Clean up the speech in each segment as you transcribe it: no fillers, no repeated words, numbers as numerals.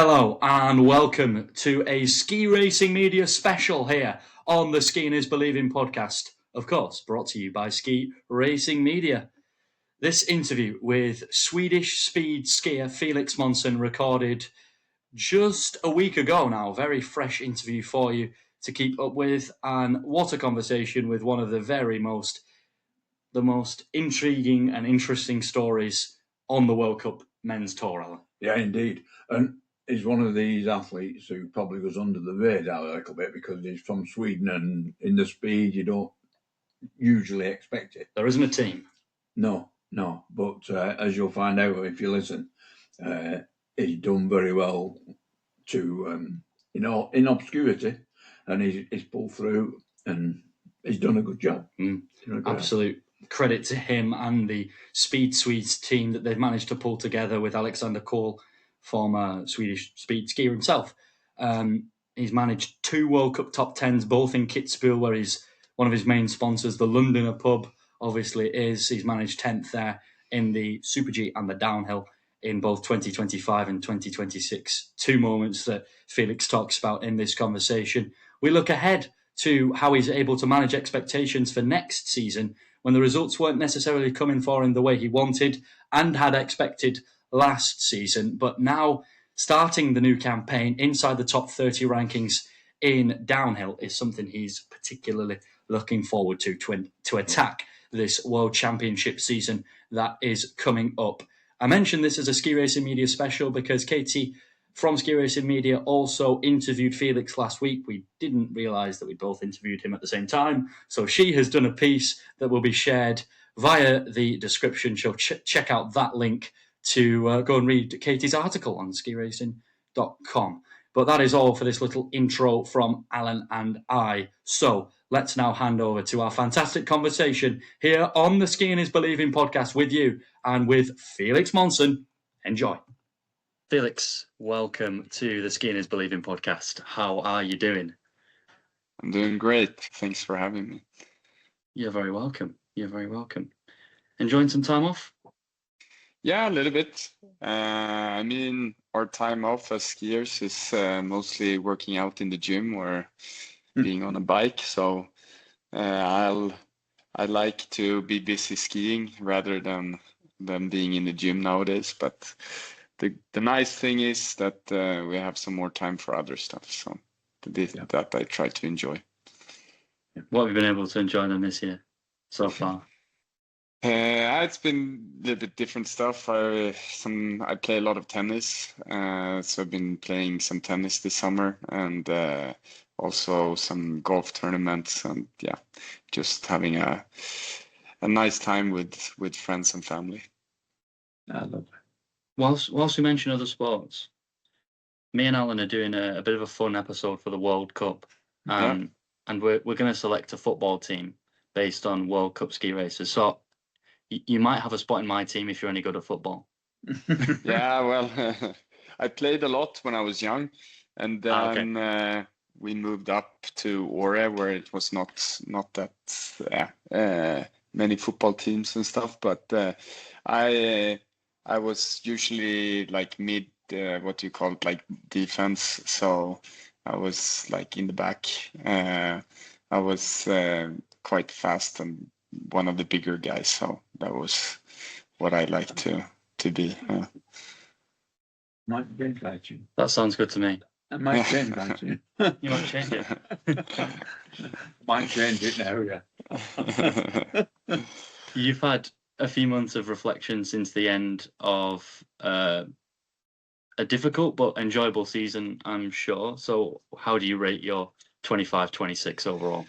Hello and welcome to a ski racing media special here on the Skiing is Believing podcast, of course, brought to you by Ski Racing Media. This interview with Swedish speed skier Felix Monsén recorded just a week ago now. Very fresh interview for you to keep up with, and what a conversation with one of the most intriguing and interesting stories on the World Cup men's tour, Alan. Yeah, indeed. And he's one of these athletes who probably goes under the radar a little bit because he's from Sweden, and in the speed you don't usually expect it. There isn't a team. No. But as you'll find out if you listen, he's done very well to, in obscurity, and he's pulled through and he's done a good job. Absolute credit to him and the Speed Swede team that they've managed to pull together with Alexander Kohl, former Swedish speed skier himself. He's managed 2 World Cup top 10s, both in Kitzbühel, where he's one of his main sponsors, the Londoner pub, obviously is. He's managed 10th there in the Super G and the downhill in both 2025 and 2026. 2 moments that Felix talks about in this conversation. We look ahead to how he's able to manage expectations for next season when the results weren't necessarily coming for him the way he wanted and had expected last season. But now starting the new campaign inside the top 30 rankings in downhill is something he's particularly looking forward to attack this World Championship season that is coming up. I mentioned this as a Ski Racing Media special because Katie from Ski Racing Media also interviewed Felix last week. We didn't realise that we both interviewed him at the same time. So she has done a piece that will be shared via the description. So check out that link to go and read Katie's article on skiracing.com. But that is all for this little intro from Alan and I. So let's now hand over to our fantastic conversation here on the Skiing is Believing podcast with you and with Felix Monsén. Enjoy. Felix, welcome to the Skiing is Believing podcast. How are you doing? I'm doing great. Thanks for having me. You're very welcome. Enjoying some time off? Yeah, a little bit. Our time off as skiers is mostly working out in the gym or being on a bike. So I like to be busy skiing rather than being in the gym nowadays. But the nice thing is that we have some more time for other stuff. So that I try to enjoy. What have you been able to enjoy them this year so far? It's been a little bit different stuff. I play a lot of tennis, so I've been playing some tennis this summer, and also some golf tournaments, and just having a nice time with friends and family. I love it. Whilst we mention other sports, me and Alan are doing a bit of a fun episode for the World Cup, and we're going to select a football team based on World Cup ski races. So you might have a spot in my team if you're any good at football. Yeah, well, I played a lot when I was young, and then we moved up to Åre, where it was not that many football teams and stuff. But I was usually like mid, what you call it, like defense. So I was like in the back. I was quite fast and one of the bigger guys, so that was what I like to be. Might change that you. That sounds good to me. I might change that you. You might change it. Might change it now, yeah. You've had a few months of reflection since the end of a difficult but enjoyable season, I'm sure. So how do you rate your 25-26 overall?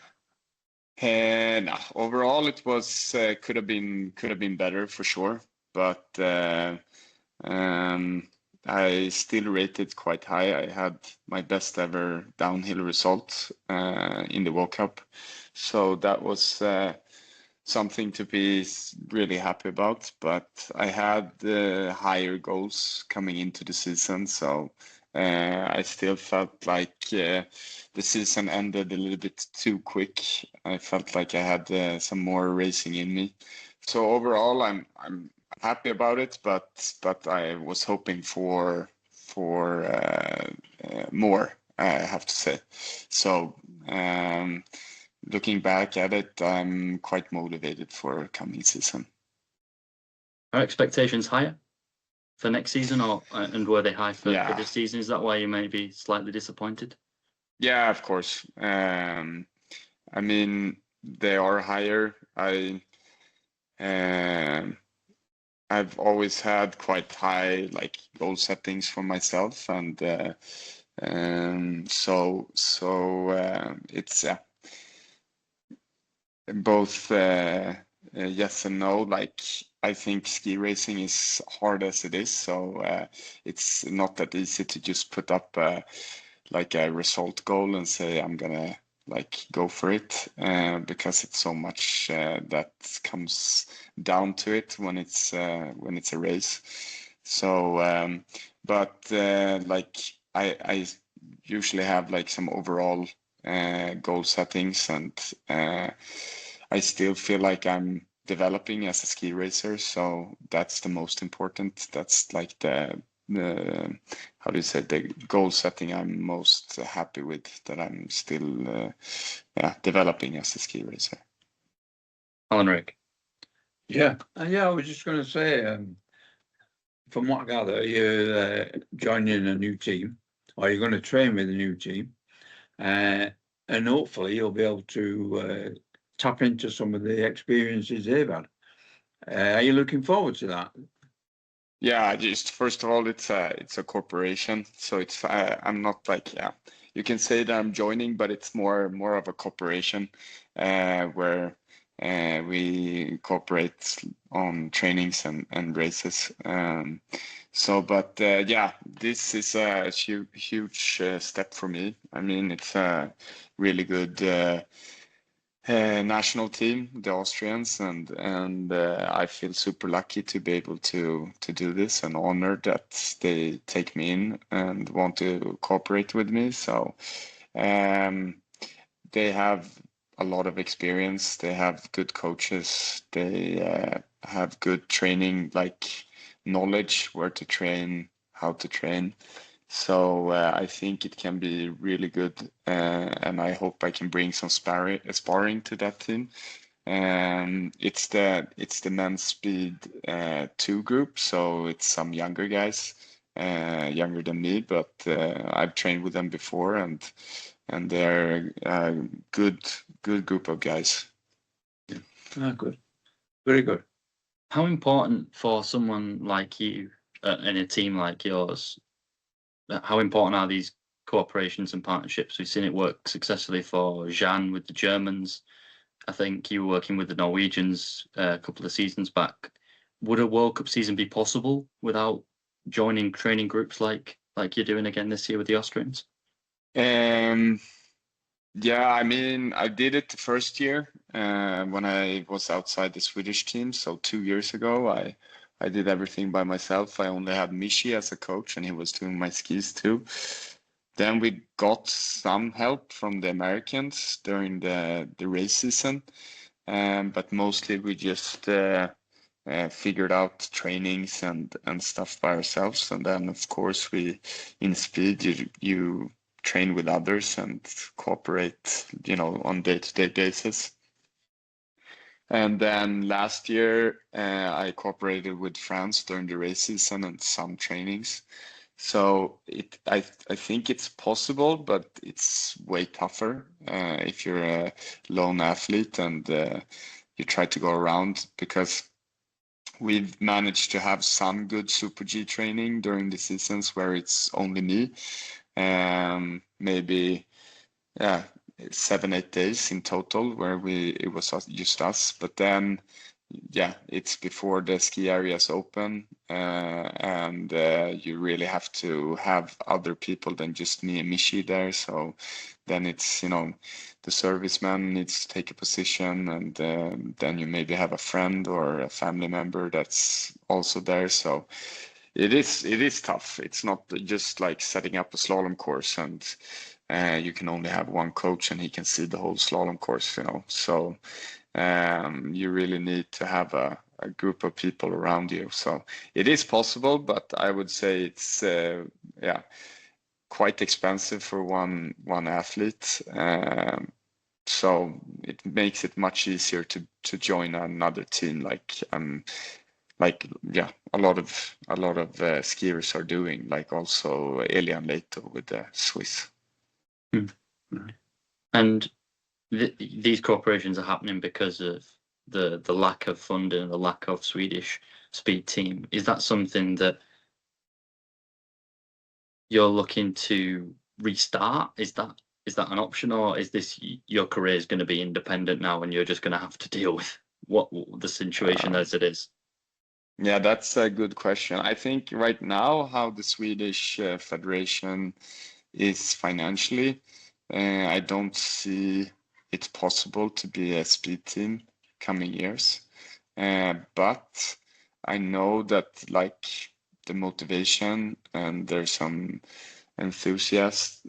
Overall it was could have been better for sure, but I still rated quite high. I had my best ever downhill result in the World Cup, so that was something to be really happy about. But I had higher goals coming into the season, so I still felt like the season ended a little bit too quick. I felt like I had some more racing in me. So overall, I'm happy about it, but I was hoping for more, I have to say. So looking back at it, I'm quite motivated for coming season. Are expectations higher for next season, or and were they high for this season? Is that why you may be slightly disappointed? Yeah, of course. I mean, they are higher. I've always had quite high like goal settings for myself, and so it's both yes and no. Like, I think ski racing is hard as it is, so it's not that easy to just put up like a result goal and say I'm gonna like go for it, because it's so much that comes down to it when it's a race. So but like I usually have like some overall goal settings, and I still feel like I'm developing as a ski racer, so that's the most important. That's like the how do you say, the goal setting I'm most happy with, that I'm still developing as a ski racer. Henrik. Yeah, I was just going to say, from what I gather, you're joining a new team, or you're going to train with a new team, and hopefully you'll be able to tap into some of the experiences they've had. Are you looking forward to that? Yeah, just first of all, it's a corporation, so it's I'm not like, you can say that I'm joining, but it's more of a corporation where we cooperate on trainings and races. So, but yeah, this is a huge step for me. I mean, it's a really good national team, the Austrians, and I feel super lucky to be able to do this, and honored that they take me in and want to cooperate with me. So they have a lot of experience. They have good coaches. They have good training, like knowledge, where to train, how to train. So I think it can be really good, and I hope I can bring some sparring to that team. It's the men's speed 2 group, so it's some younger guys, younger than me, but I've trained with them before, and they're a good group of guys. Yeah. Good, very good. How important for someone like you in a team like yours? How important are these cooperations and partnerships? We've seen it work successfully for Jan with the Germans. I think you were working with the Norwegians a couple of seasons back. Would a World Cup season be possible without joining training groups like you're doing again this year with the Austrians? Yeah, I mean, I did it the first year when I was outside the Swedish team. So 2 years ago, I did everything by myself. I only had Michi as a coach, and he was doing my skis too. Then we got some help from the Americans during the race season, but mostly we just figured out trainings and stuff by ourselves. And then, of course, in speed, you train with others and cooperate, on day-to-day basis. And then last year, I cooperated with France during the race season and some trainings. So I think it's possible, but it's way tougher if you're a lone athlete and you try to go around, because we've managed to have some good Super G training during the seasons where it's only me. Maybe 7-8 days in total where it was just us, but then it's before the ski areas open, and you really have to have other people than just me and Michi there. So then it's, the serviceman needs to take a position, and then you maybe have a friend or a family member that's also there. So it is tough. It's not just like setting up a slalom course and you can only have one coach and he can see the whole slalom course, So you really need to have a a group of people around you. So it is possible, but I would say it's quite expensive for one athlete. So it makes it much easier to join another team, like a lot of skiers are doing, like also Elian Leito with the Swiss. And these corporations are happening because of the lack of funding, the lack of Swedish Speed Team. Is that something that you're looking to restart? Is that an option, or is this your career is going to be independent now and you're just going to have to deal with what the situation as it is? Yeah, that's a good question. I think right now how the Swedish Federation is financially, I don't see it possible to be a speed team coming years. But I know that like the motivation, and there's some enthusiasts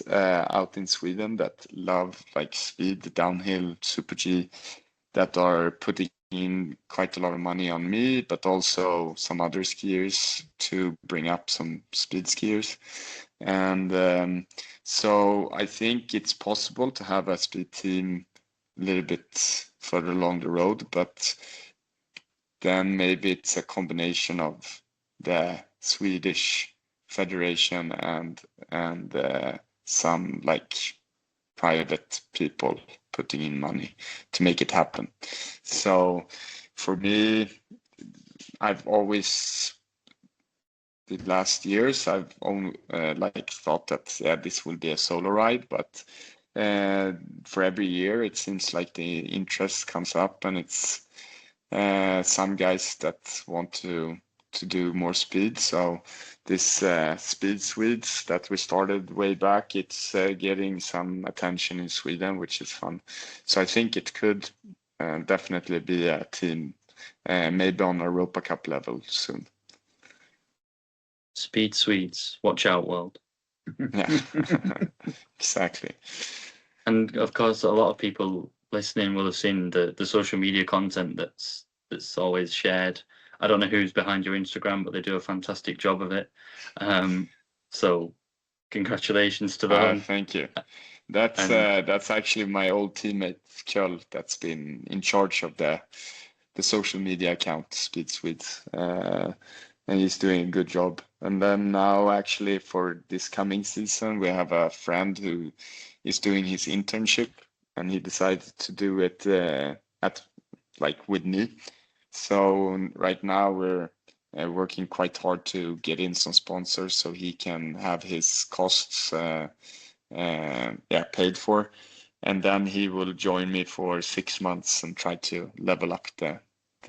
out in Sweden that love like speed, downhill, Super G, that are putting in quite a lot of money on me, but also some other skiers to bring up some speed skiers. And so I think it's possible to have a speed team a little bit further along the road, but then maybe it's a combination of the Swedish Federation and some like private people putting in money to make it happen. So for me, I've always, the last years, I've only thought that this will be a solo ride, but for every year it seems like the interest comes up, and it's some guys that want to do more speed. So this Speed Swede that we started way back, it's getting some attention in Sweden, which is fun. So I think it could definitely be a team, maybe on Europa Cup level soon. Speed Swedes, watch out, world. Yeah, exactly. And of course, a lot of people listening will have seen the social media content that's always shared. I don't know who's behind your Instagram, but they do a fantastic job of it. So congratulations to them. Thank you. That's actually my old teammate Kjell that's been in charge of the social media account Speed Swede, and he's doing a good job. And then now actually for this coming season, we have a friend who is doing his internship, and he decided to do it with me. So right now we're working quite hard to get in some sponsors so he can have his costs paid for, and then he will join me for 6 months and try to level up the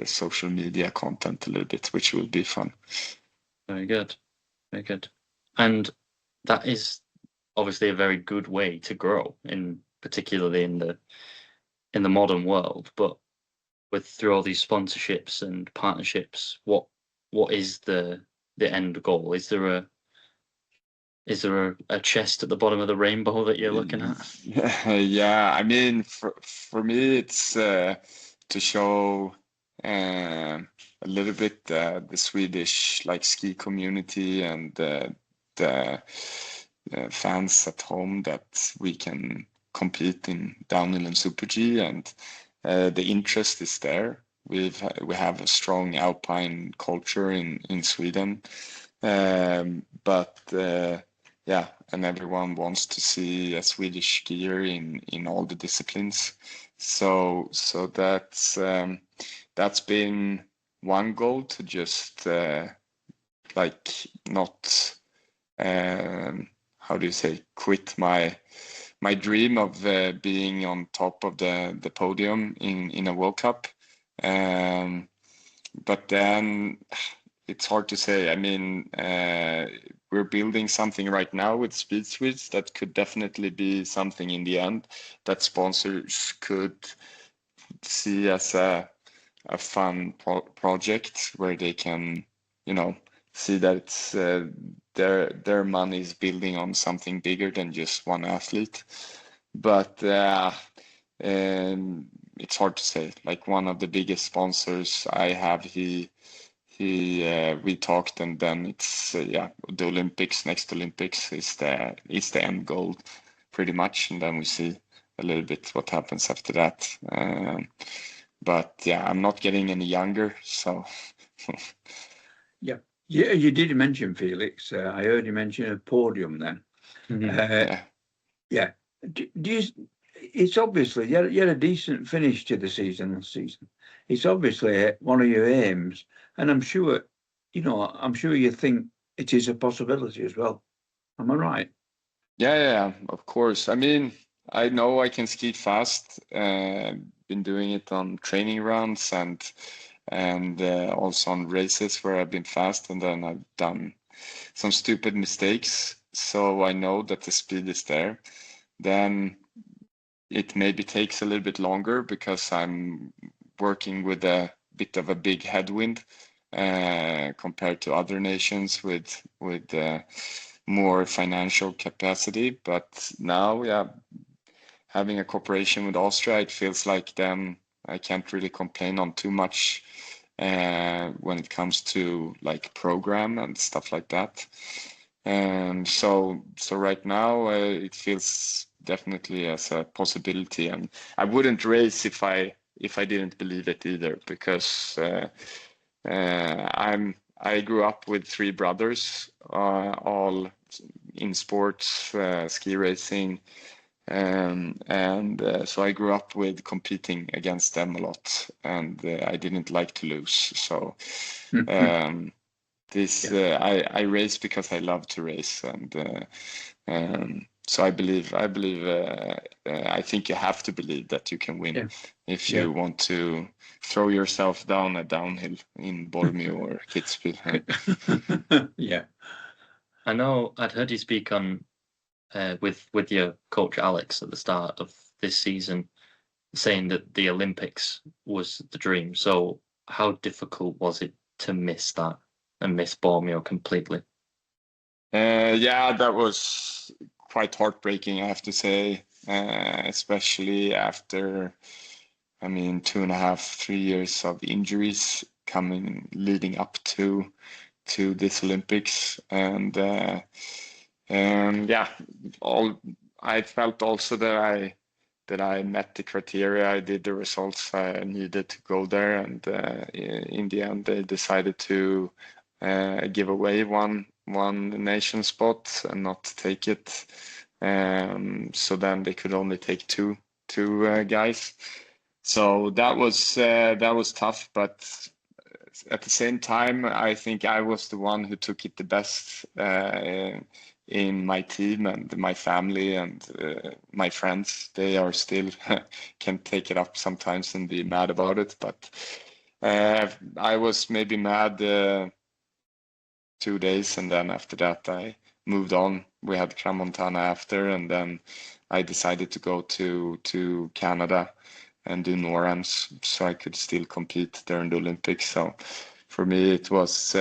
social media content a little bit, which will be fun. Very good, very good. And that is obviously a very good way to grow, particularly in the modern world. But through all these sponsorships and partnerships, what is the end goal? Is there a chest at the bottom of the rainbow that you're looking at? Yeah, I mean, for me, it's to show a little bit the Swedish ski community and the fans at home that we can compete in downhill and Super G, and the interest is there. We have a strong alpine culture in Sweden, but and everyone wants to see a Swedish skier in all the disciplines. So that's been one goal, to just not quit my dream of being on top of the podium in a World Cup. But then it's hard to say. I mean, we're building something right now with Speed Swede that could definitely be something in the end that sponsors could see as a fun project where they can, see that it's their money is building on something bigger than just one athlete. But it's hard to say. Like one of the biggest sponsors I have, we talked, and then it's the Olympics. Next Olympics is the end goal, pretty much, and then we see a little bit what happens after that. But yeah, I'm not getting any younger, so. Yeah, you did mention Felix. I heard you mention a podium then. Mm-hmm. Yeah. Do you? It's obviously you had a decent finish to the season. It's obviously one of your aims, and I'm sure you think it is a possibility as well. Am I right? Yeah, of course. I mean, I know I can ski fast. Been doing it on training runs and also on races where I've been fast, and then I've done some stupid mistakes. So I know that the speed is there. Then it maybe takes a little bit longer because I'm working with a bit of a big headwind compared to other nations with more financial capacity. But now, having a cooperation with Austria, it feels like then I can't really complain on too much when it comes to like program and stuff like that. And so right now it feels definitely as a possibility, and I wouldn't race if I didn't believe it either, because I grew up with three brothers, all in sports, ski racing, and so I grew up with competing against them a lot, and I didn't like to lose. So I race because I love to race, and so I believe I think you have to believe that you can win if you want to throw yourself down a downhill in Bormio or Kitzbühel. Yeah, I know I'd heard you speak on with your coach Alex at the start of this season, saying that the Olympics was the dream. So how difficult was it to miss that and miss Bormio completely? Yeah, that was quite heartbreaking, I have to say, especially after, I mean, 2.5, 3 years of injuries leading up to this Olympics, and yeah, I felt also that I met the criteria. I did the results I needed to go there, and in the end, they decided to give away one nation spot and not take it. So then they could only take two guys. So that was tough, but at the same time, I think I was the one who took it the best in my team and my family and my friends. They are still can take it up sometimes and be mad about it, but I was maybe mad 2 days, and then after that I moved on. We had Crans-Montana after, and then I decided to go to Canada and do NORAMs so I could still compete there in the Olympics. So for me it was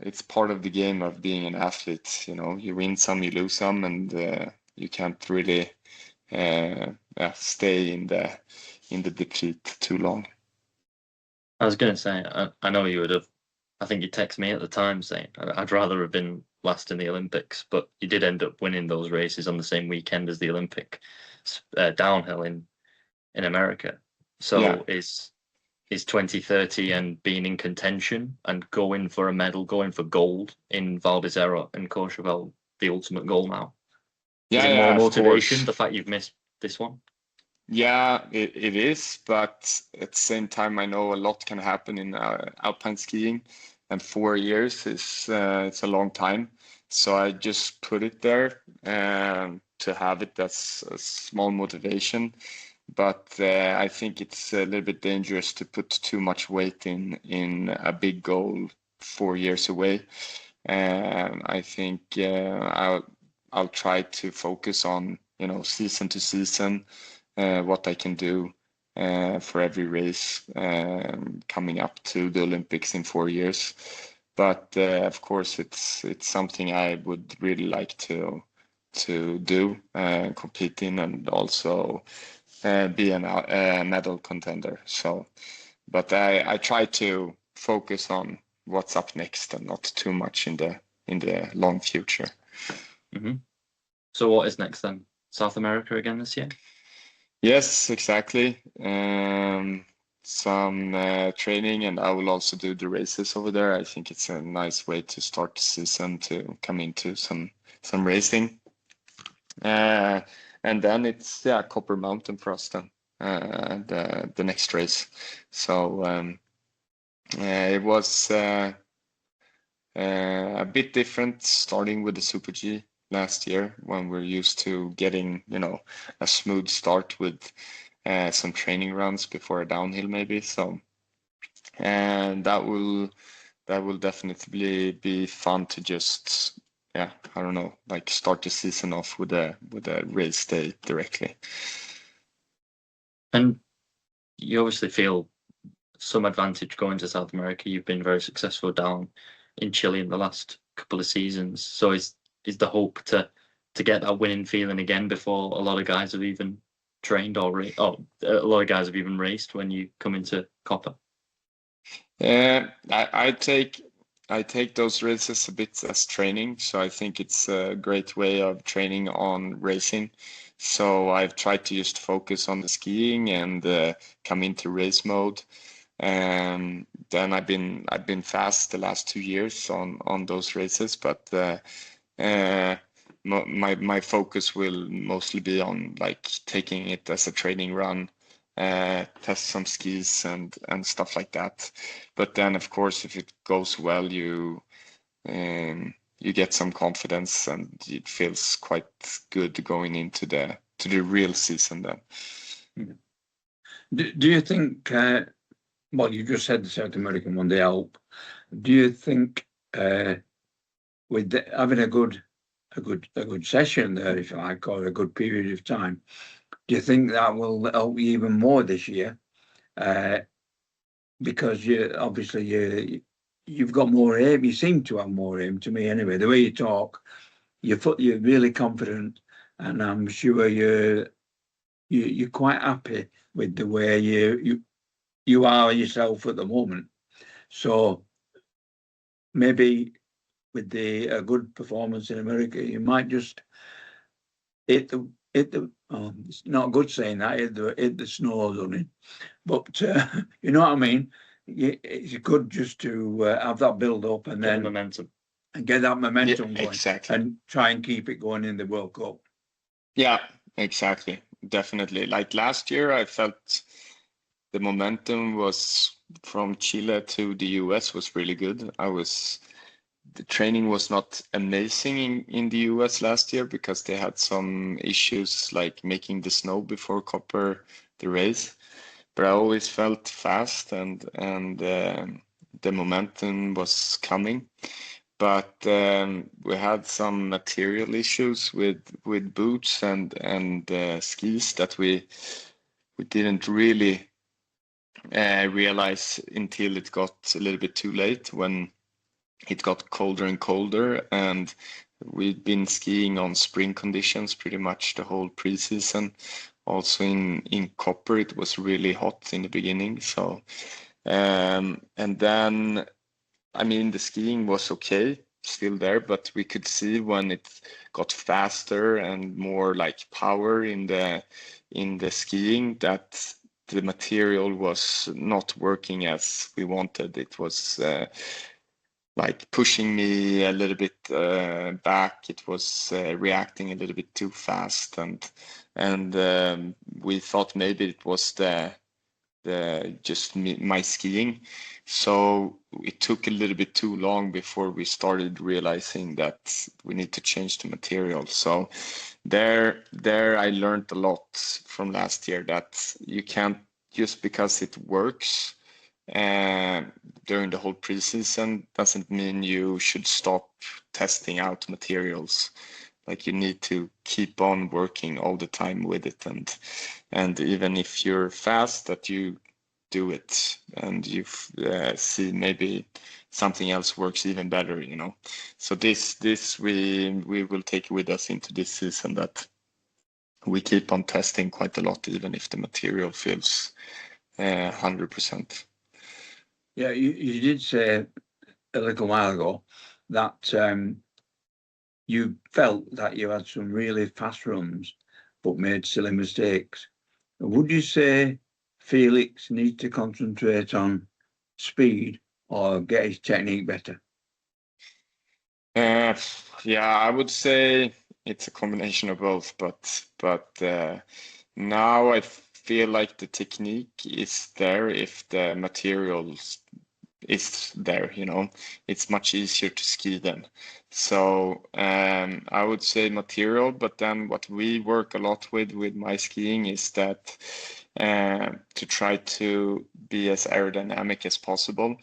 it's part of the game of being an athlete. You win some, you lose some, and you can't really stay in the defeat too long. I was going to say, I know you would have, I think you texted me at the time saying I'd rather have been last in the Olympics, but you did end up winning those races on the same weekend as the Olympic downhill in America. So is 2030 and being in contention and going for a medal, going for gold in Val d'Isère and Courchevel the ultimate goal now? Is it more motivation, the fact you've missed this one? Yeah, it is, but at the same time, I know a lot can happen in alpine skiing, and 4 years is it's a long time. So I just put it there to have it as a small motivation. But I think it's a little bit dangerous to put too much weight in a big goal 4 years away. I think I'll try to focus on season to season. What I can do for every race coming up to the Olympics in 4 years. But of course, it's something I would really like to do, compete in, and also be a medal contender. So, but I try to focus on what's up next and not too much in the long future. Mm-hmm. So what is next then? South America again this year? Yes, exactly. Some training, and I will also do the races over there. I think it's a nice way to start the season, to come into some racing. And then it's Copper Mountain for us then, the next race. So it was a bit different starting with the Super G last year, when we're used to getting a smooth start with some training runs before a downhill maybe. So and that will definitely be fun to just I don't know, like start the season off with a race day directly. And you obviously feel some advantage going to South America. You've been very successful down in Chile in the last couple of seasons. So is the hope to get that winning feeling again before a lot of guys have even trained or a lot of guys have even raced when you come into Copper? I take those races a bit as training, so I think it's a great way of training on racing. So I've tried to just focus on the skiing and come into race mode. And then I've been fast the last 2 years on those races, but my focus will mostly be on like taking it as a training run, test some skis and stuff like that. But then, of course, if it goes well, you get some confidence, and it feels quite good going into the real season then. Do you think? Well, you just said the South American one, they help. Do you think with having a good session there, if you like, or a good period of time, do you think that will help you even more this year? Because you've got more aim. You seem to have more aim, to me anyway. The way you talk, you're really confident, and I'm sure you're quite happy with the way you are yourself at the moment. So maybe with a good performance in America, you might just hit the it's not good saying that, hit the snow running, but you know what I mean. It's good just to have that build up and then momentum and get that momentum going, exactly, and try and keep it going in the World Cup. Yeah, exactly, definitely. Like last year, I felt the momentum was from Chile to the US was really good. The training was not amazing in the US last year because they had some issues like making the snow before Copper, the race. But I always felt fast and the momentum was coming. But we had some material issues with boots and skis that we didn't really realize until it got a little bit too late, when it got colder and colder, and we've been skiing on spring conditions pretty much the whole preseason. Also in Copper, it was really hot in the beginning. So, and then, I mean, the skiing was okay, still there, but we could see when it got faster and more like power in the skiing, that the material was not working as we wanted. It was like pushing me a little bit back. It was reacting a little bit too fast, and we thought maybe it was my skiing. So it took a little bit too long before we started realizing that we need to change the material. So there I learned a lot from last year, that you can't, just because it works during the whole preseason, doesn't mean you should stop testing out materials. Like, you need to keep on working all the time with it, and even if you're fast, that you do it and you see maybe something else works even better, you know. So this we will take with us into this season, that we keep on testing quite a lot, even if the material feels 100%. Yeah, you did say a little while ago that you felt that you had some really fast runs, but made silly mistakes. Would you say Felix needs to concentrate on speed or get his technique better? Yeah, I would say it's a combination of both, but now I feel like the technique is there if the materials is there, it's much easier to ski then. So I would say material, but then what we work a lot with my skiing is that to try to be as aerodynamic as possible.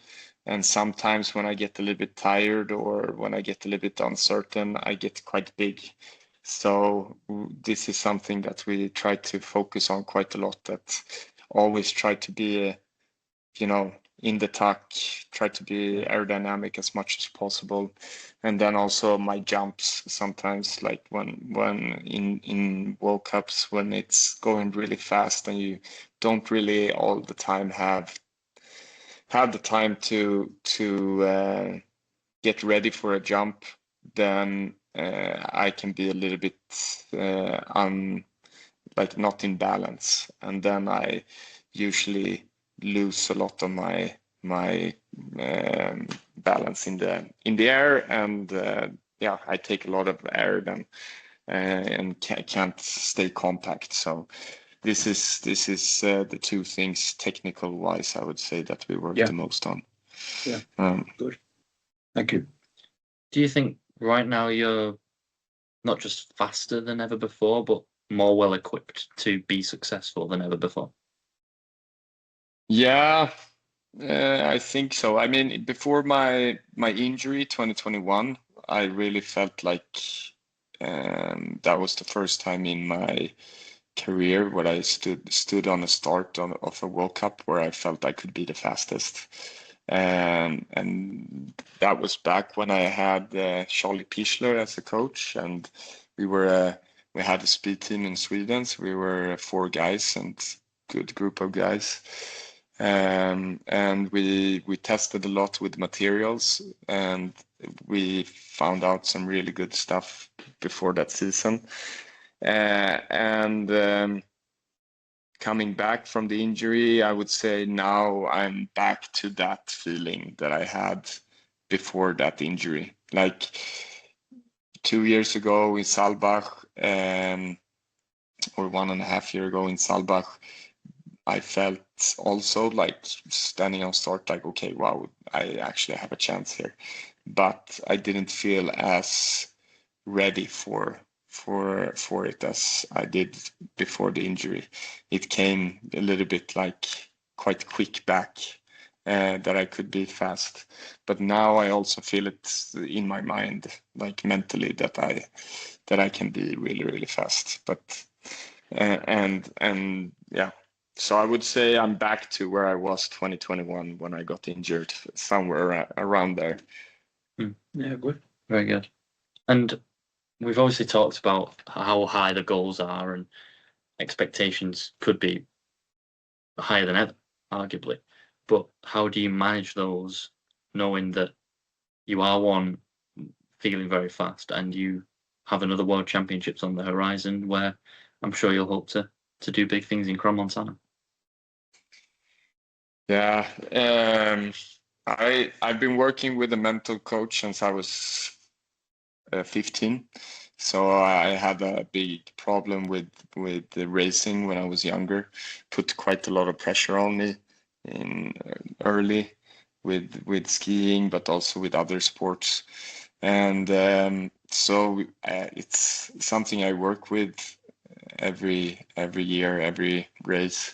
And sometimes when I get a little bit tired or when I get a little bit uncertain, I get quite big. So this is something that we try to focus on quite a lot, that always try to be, in the tuck, try to be aerodynamic as much as possible. And then also my jumps sometimes, like when in World Cups, when it's going really fast and you don't really all the time have the time to get ready for a jump, then I can be a little bit like not in balance, and then I usually lose a lot of my balance in the air, and I take a lot of air then and can't stay compact. So this is the two things technical wise I would say that we work the most on. Yeah. Good. Thank you. Do you think right now you're not just faster than ever before, but more well equipped to be successful than ever before? Yeah, I think so. I mean, before my injury 2021, I really felt like that was the first time in my career where I stood on a start of a World Cup where I felt I could be the fastest. And that was back when I had Charlie Pichler as a coach, and we had a speed team in Sweden. So we were 4 guys and good group of guys. And we tested a lot with materials, and we found out some really good stuff before that season. And coming back from the injury, I would say now I'm back to that feeling that I had before that injury. Like 2 years ago in Saalbach, or 1.5 years ago in Saalbach, I felt also like standing on start, like, okay, wow, I actually have a chance here. But I didn't feel as ready for it as I did before the injury. It came a little bit like quite quick back that I could be fast. But now I also feel it in my mind, like mentally, that I can be really, really fast. But and yeah. So I would say I'm back to where I was 2021 when I got injured, somewhere around there. Yeah, good. Very good. And we've obviously talked about how high the goals are, and expectations could be higher than ever, arguably. But how do you manage those, knowing that you are feeling very fast, and you have another World Championships on the horizon where I'm sure you'll hope to do big things in Crans-Montana? Yeah, I've been working with a mental coach since I was 15. So I had a big problem with the racing when I was younger. Put quite a lot of pressure on me in early with skiing, but also with other sports. And so it's something I work with every year, every race.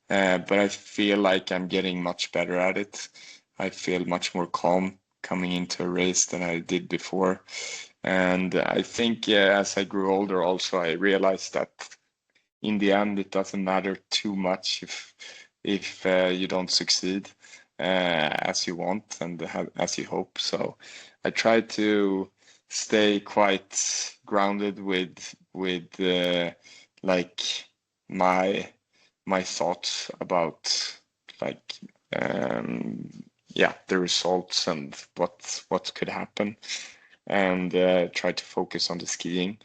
But I feel like I'm getting much better at it. I feel much more calm coming into a race than I did before. And I think as I grew older also, I realized that in the end, it doesn't matter too much if you don't succeed as you want and as you hope. So I try to stay quite grounded with like my thoughts about like the results and what could happen, and try to focus on the skiing.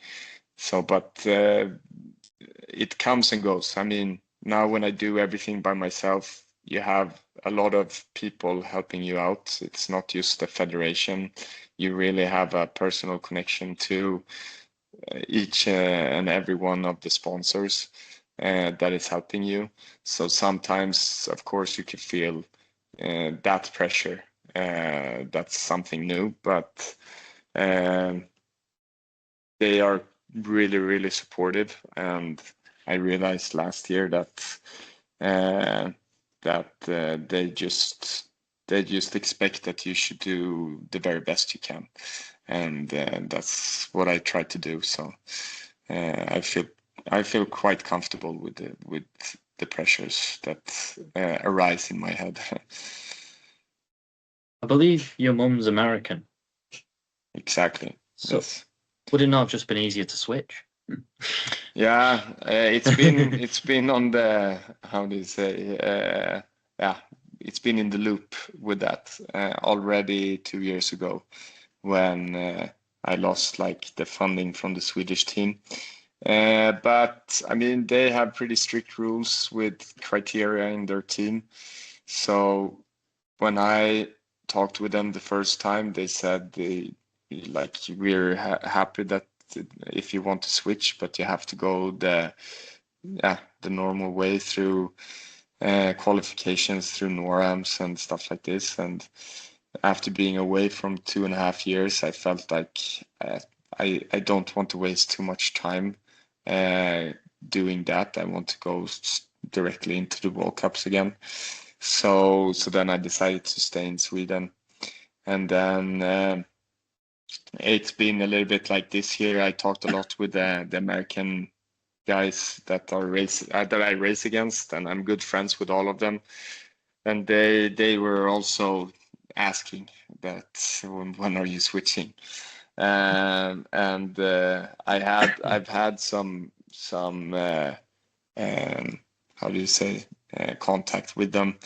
So, but it comes and goes. I mean, now when I do everything by myself, you have a lot of people helping you out. It's not just the federation. You really have a personal connection to each and every one of the sponsors that is helping you. So sometimes, of course, you could feel that pressure. That's something new, but they are really, really supportive. And I realized last year that they just expect that you should do the very best you can, and that's what I try to do. So I feel quite comfortable with the pressures that arise in my head. I believe your mum's American. Exactly. So yes. Would it not have just been easier to switch? Yeah, it's been on the, how do you say, it's been in the loop with that already 2 years ago, when I lost like the funding from the Swedish team. But I mean, they have pretty strict rules with criteria in their team. So when I talked with them the first time, they said we're happy that if you want to switch, but you have to go the normal way through qualifications through NORAMs and stuff like this. And after being away from 2.5 years, I felt like I don't want to waste too much time doing that. I want to go directly into the World Cups again. So then I decided to stay in Sweden. And then it's been a little bit like this year. I talked a lot with the American guys that I race against, and I'm good friends with all of them. And they were also asking that when are you switching? And I've had some how do you say contact with them.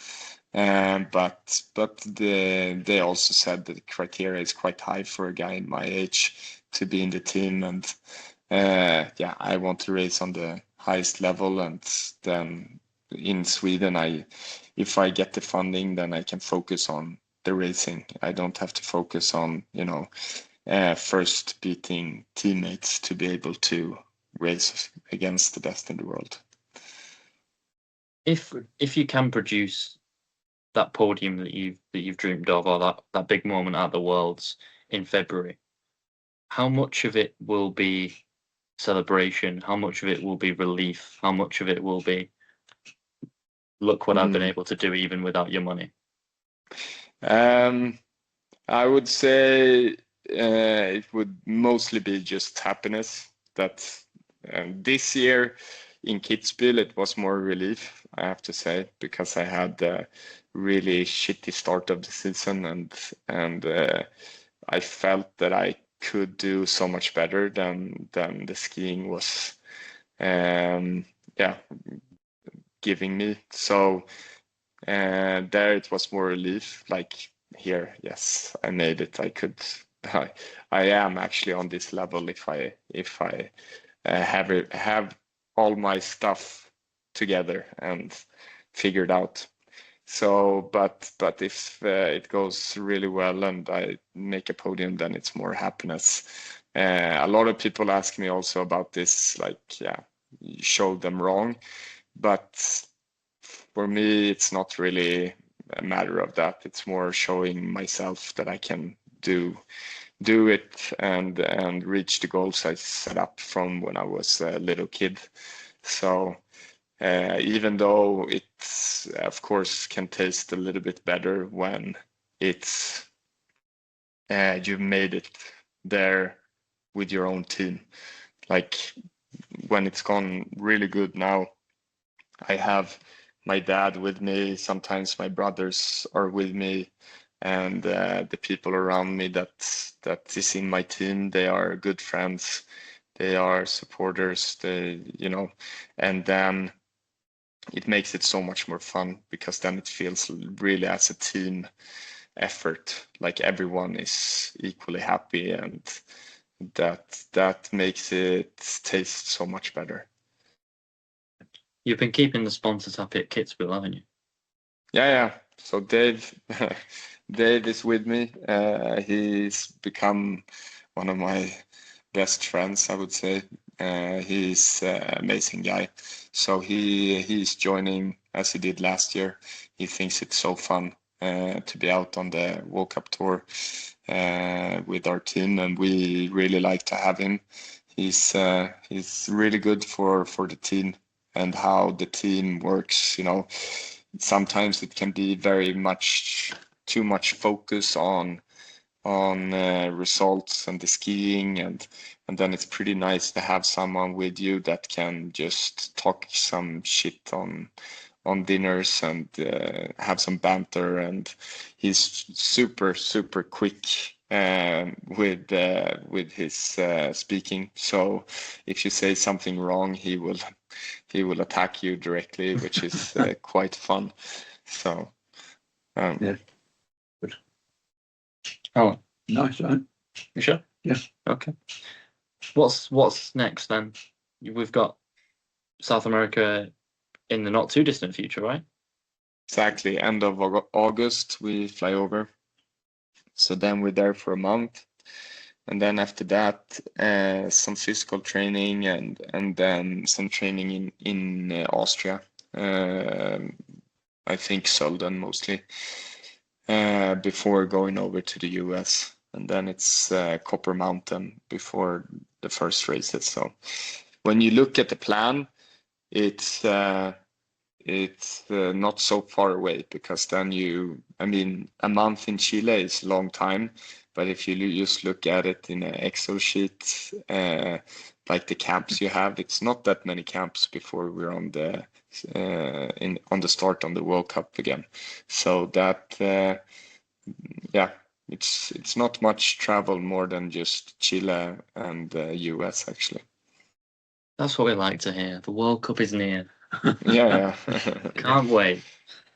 But they also said that the criteria is quite high for a guy in my age to be in the team, and I want to race on the highest level. And then in Sweden, if I get the funding, then I can focus on the racing. I don't have to focus on first beating teammates to be able to race against the best in the world. If you can produce that podium that you've dreamed of, or that big moment at the Worlds in February, how much of it will be celebration? How much of it will be relief? How much of it will be, look what I've been able to do even without your money? I would say it would mostly be just happiness. That this year in Kitzbühel it was more relief, I have to say, because I had a really shitty start of the season, and I felt that I could do so much better than the skiing was giving me. So there it was more relief. Like here, yes, I made it. I am actually on this level if I have all my stuff together and figured out. So, but if it goes really well and I make a podium, then it's more happiness. A lot of people ask me also about this, like, you showed them wrong. But for me, it's not really a matter of that. It's more showing myself that I can do it and reach the goals I set up from when I was a little kid. So even though it's, of course, can taste a little bit better when it's you've made it there with your own team. Like when it's gone really good now, I have my dad with me. Sometimes my brothers are with me, and the people around me that is in my team, they are good friends. they are supporters, and then it makes it so much more fun, because then it feels really as a team effort, like everyone is equally happy, and that makes it taste so much better. You've been keeping the sponsors happy at Kitzbühel, haven't you? Yeah. So Dave is with me. He's become one of my best friends, I would say. He's an amazing guy. So he's joining as he did last year. He thinks it's so fun to be out on the World Cup tour with our team, and we really like to have him. He's really good for the team and how the team works. Sometimes it can be very much too much focus on results and the skiing, and then it's pretty nice to have someone with you that can just talk some shit on dinners and have some banter, and he's super quick with his speaking. So if you say something wrong, he will attack you directly, which is quite fun. So Yeah. Good. Oh, Nice, right? you sure? Yeah. Okay. What's next then? We've got South America in the not too distant future, right? Exactly. End of August, we fly over. So then we're there for a month. And then after that, some physical training and then some training in Austria. I think Sölden mostly, before going over to the US. And then it's Copper Mountain before the first races. So when you look at the plan, it's not so far away, because then a month in Chile is a long time, but if you just look at it in an Excel sheet, like the camps you have, it's not that many camps before we're on the start on the World Cup again. So that it's not much travel more than just Chile and US actually. That's what we like to hear. The World Cup is near. Yeah. Can't wait.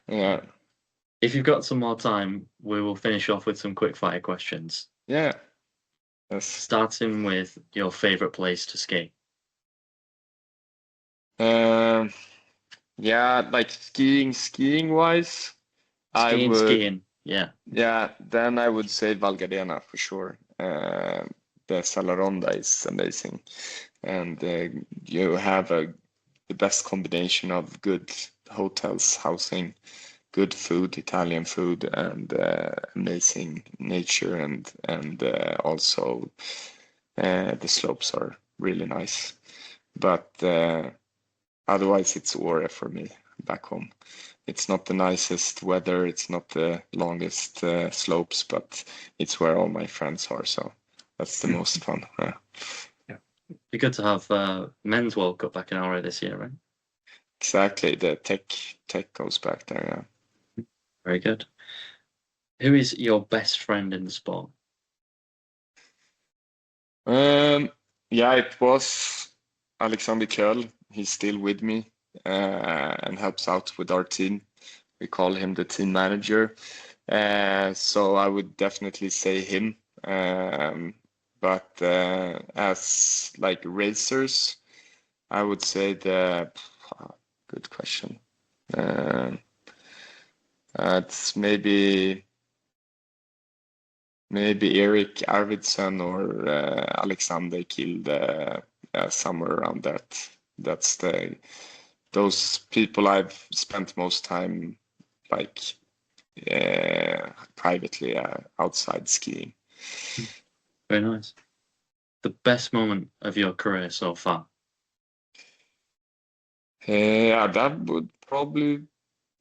Yeah. If you've got some more time, we will finish off with some quick fire questions. Yeah. Yes. Starting with your favorite place to ski. Yeah, like skiing wise, Skiing. Yeah. Yeah, then I would say Val Gardena for sure. The Sala Ronda is amazing, and you have the best combination of good hotels, housing, good food, Italian food, and amazing nature, and also the slopes are really nice. But otherwise, it's Åre for me back home. It's not the nicest weather, it's not the longest slopes, but it's where all my friends are, so that's the most fun. Yeah. Be good to have men's World Cup back in Åre this year, right? Exactly, the tech goes back there. Yeah. Very good. Who is your best friend in the sport? Yeah, it was Alexander Köll. He's still with me and helps out with our team. We call him the team manager. So I would definitely say him. But as like racers, I would say good question. It's maybe Erik Arvidsson or Alexander Kilde, somewhere around that. That's those people I've spent most time like privately outside skiing. Very nice. The best moment of your career so far? Yeah, that would probably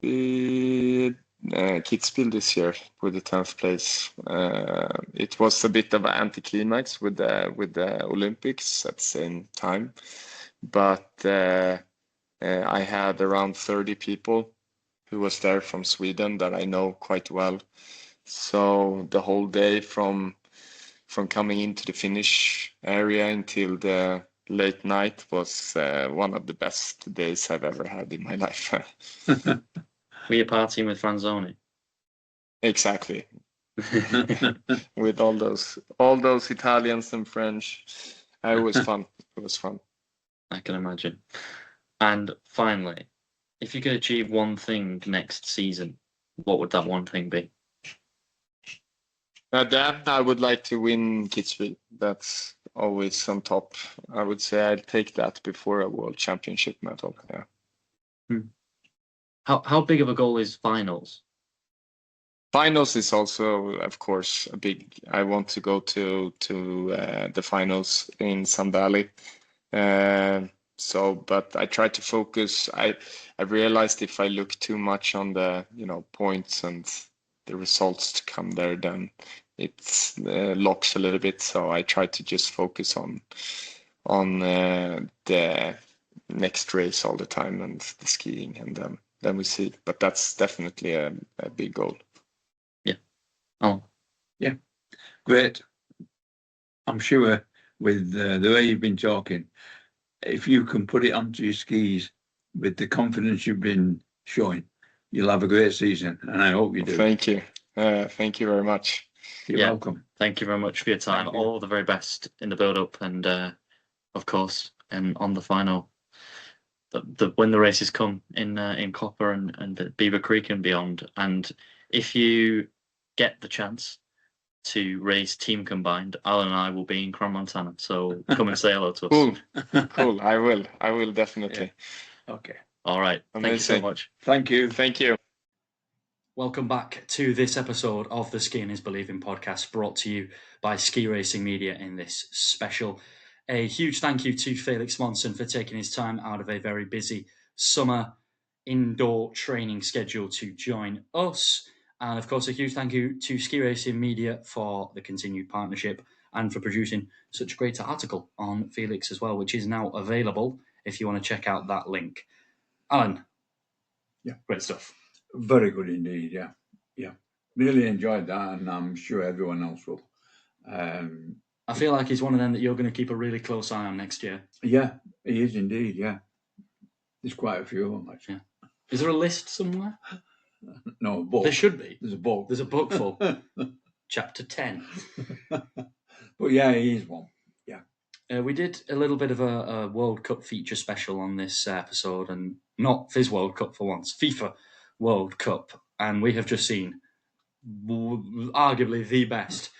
be Kitzbühel this year with the 10th place. It was a bit of an anticlimax with the Olympics at the same time, but I had around 30 people who was there from Sweden that I know quite well. So the whole day from from coming into the finish area until the late night was one of the best days I've ever had in my life. Were you partying with Franzoni? Exactly. With all those Italians and French. It was fun. It was fun. I can imagine. And finally, if you could achieve one thing next season, what would that one thing be? Then I would like to win Kitzbühel. That's always on top. I would say I'd take that before a world championship medal. Yeah. How big of a goal is finals? Finals is also, of course, a big. I want to go to the finals in Sun Valley. But I try to focus. I realized if I look too much on the points and the results to come there, then it locks a little bit. So I try to just focus on the next race all the time and the skiing, and then we see. But that's definitely a big goal. Yeah. Oh. Yeah. Great. I'm sure with the way you've been talking, if you can put it onto your skis with the confidence you've been showing, you'll have a great season, and I hope you do. Thank you. Thank you very much. You're welcome. Thank you very much for your time. All the very best in the build-up, and of course, and on the final, when the races come in Copper and Beaver Creek and beyond. And if you get the chance to race team combined, Alan and I will be in Crans-Montana, so come and say hello to us. Cool. I will definitely. Yeah. Okay. All right. Thank you so much. Thank you. Thank you. Welcome back to this episode of the Skiing is Believing podcast, brought to you by Ski Racing Media in this special. A huge thank you to Felix Monsén for taking his time out of a very busy summer indoor training schedule to join us. And of course, a huge thank you to Ski Racing Media for the continued partnership and for producing such a great article on Felix as well, which is now available if you want to check out that link. Alan, yeah, great stuff. Very good indeed, yeah. Really enjoyed that, and I'm sure everyone else will. I feel like he's one of them that you're going to keep a really close eye on next year. Yeah, he is indeed, yeah. There's quite a few of them, actually. Yeah. Is there a list somewhere? No, a book. There should be. There's a book. There's a book full. Chapter 10. But yeah, he is one. Yeah. We did a little bit of a World Cup feature special on this episode, and not FIS World Cup for once, FIFA World Cup. And we have just seen arguably the best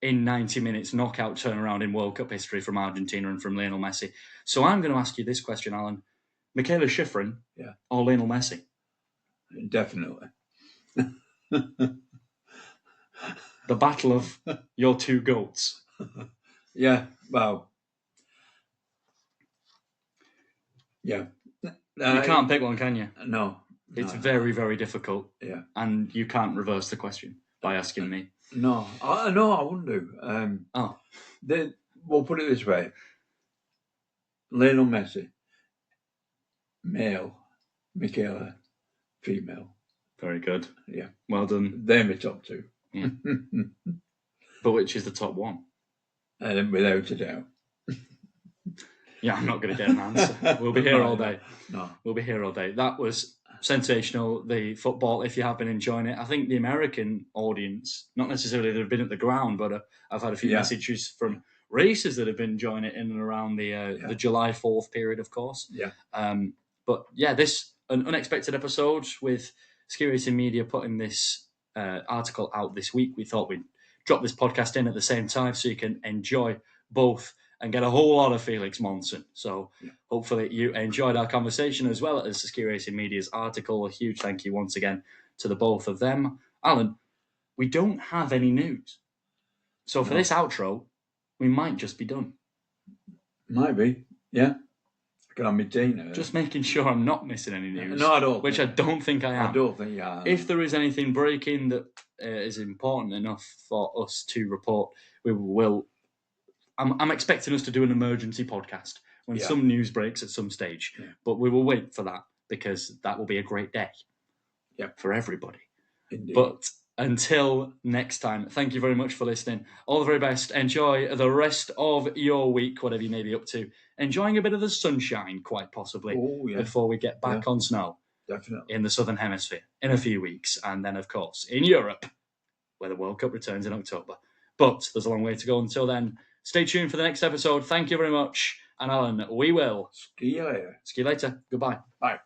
in 90 minutes knockout turnaround in World Cup history from Argentina and from Lionel Messi. So I'm going to ask you this question, Alan. Michaela Schifrin or Lionel Messi? Definitely. The battle of your two goats. Yeah, well. Yeah. You can't pick one, can you? No. It's very, very difficult. Yeah. And you can't reverse the question by asking me. No, I wouldn't do. We'll put it this way. Lionel Messi, male. Michaela, female. Very good. Yeah. Well done. They're my top two. Yeah. But which is the top one? Without a doubt. Yeah, I'm not going to get an answer. We'll be here all day. No. We'll be here all day. That was sensational, the football, if you have been enjoying it. I think the American audience, not necessarily that have been at the ground, but I've had a few messages from racers that have been enjoying it in and around the July 4th period, of course. Yeah. But yeah, this an unexpected episode with Ski Racing Media putting this article out this week. We thought we'd drop this podcast in at the same time so you can enjoy both and get a whole lot of Felix Monsén. So hopefully you enjoyed our conversation as well as the Ski Racing Media's article. A huge thank you once again to the both of them. Alan, we don't have any news. So for this outro, we might just be done. Might be, yeah. I can have my tea now. Just making sure I'm not missing any news. No, I don't. Which I don't think I am. I don't think you are. If there is anything breaking that is important enough for us to report, we will. I'm expecting us to do an emergency podcast when some news breaks at some stage. Yeah. But we will wait for that because that will be a great day for everybody. Indeed. But until next time, thank you very much for listening. All the very best. Enjoy the rest of your week, whatever you may be up to. Enjoying a bit of the sunshine, quite possibly, before we get back on snow. Definitely. In the Southern Hemisphere in a few weeks. And then, of course, in Europe, where the World Cup returns in October. But there's a long way to go until then. Stay tuned for the next episode. Thank you very much. And Alan, we will ski you later. Ski you later. Goodbye. Bye.